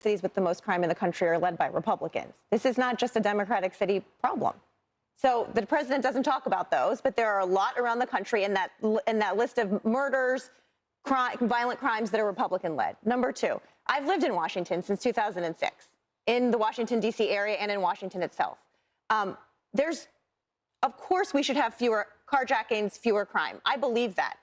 cities with the most crime in the country are led by Republicans. This is not just a Democratic city problem. So the president doesn't talk about those, but there are a lot around the country in that list of murders, violent crimes that are Republican-led. Number two, I've lived in Washington since 2006, in the Washington, D.C. area and in Washington itself. Of course, we should have fewer carjackings, fewer crime. I believe that.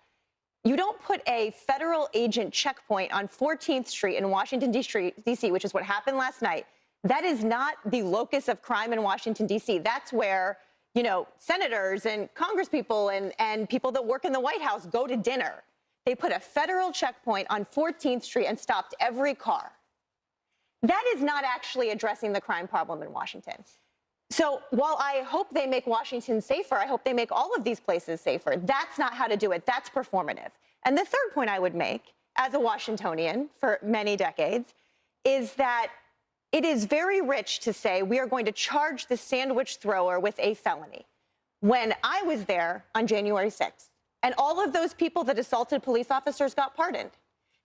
You don't put a federal agent checkpoint on 14th Street in Washington, D.C., which is what happened last night. That is not the locus of crime in Washington, D.C. That's where, you know, senators and congresspeople and people that work in the White House go to dinner. They put a federal checkpoint on 14th Street and stopped every car. That is not actually addressing the crime problem in Washington. So while I hope they make Washington safer, I hope they make all of these places safer. That's not how to do it. That's performative. And the third point I would make, as a Washingtonian for many decades, is that it is very rich to say we are going to charge the sandwich thrower with a felony. When I was there on January 6th, and all of those people that assaulted police officers got pardoned,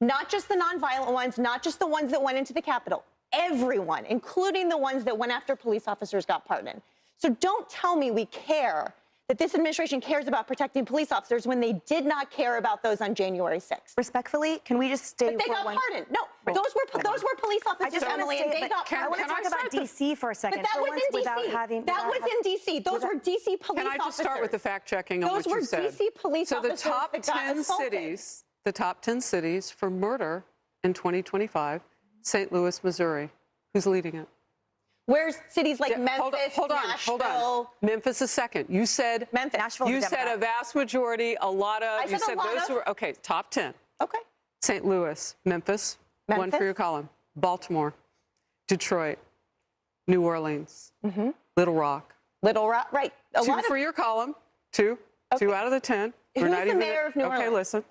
not just the nonviolent ones, not just the ones that went into the Capitol, everyone, including the ones that went after police officers, got pardoned. So don't tell me we care, that this administration cares about protecting police officers when they did not care about those on January 6th. Respectfully, can we just stay? But they got pardoned. No, those were police officers, Emily, and they got pardoned. I want to talk about D.C. for a second. But that was in D.C. That was in D.C. Those were D.C. police officers. Can I just start with the fact-checking on what you said? Those were D.C. police officers that got assaulted. The top 10 cities for murder in 2025, St. Louis, Missouri. Who's leading it? Where's cities like Memphis, Hold on. Memphis is second. You said Memphis. Nashville. You said a vast majority, a lot of. I said a lot those were okay. Top 10. Okay. St. Louis, Memphis. One for your column. Baltimore, Detroit, New Orleans, Little Rock. Little Rock, right? Two for your column. Two. Okay. 2 out of the 10. Who's the mayor of New Orleans? Okay, listen.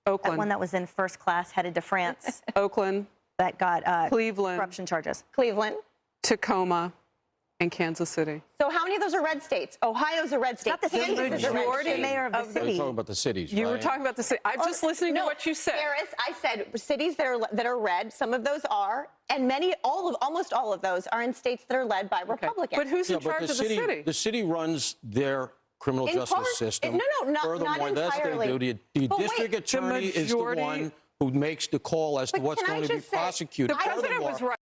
Oakland. That one that was in first class, headed to France. Oakland. That got Cleveland. corruption charges. Cleveland. Tacoma. And Kansas City. So how many of those are red states? Ohio's a red state. Not the Kansas is a red state. The mayor of the city. You're talking about the cities, You right? were talking about the city. I'm just listening to what you said. Harris, I said cities that are red. Some of those are, and almost all of those are in states that are led by Republicans. But who's in charge of the city? The city runs their criminal justice system. Not Furthermore, that's entirely. their duty. The district attorney is the one who makes the call as to what's going to be prosecuted. The president was right.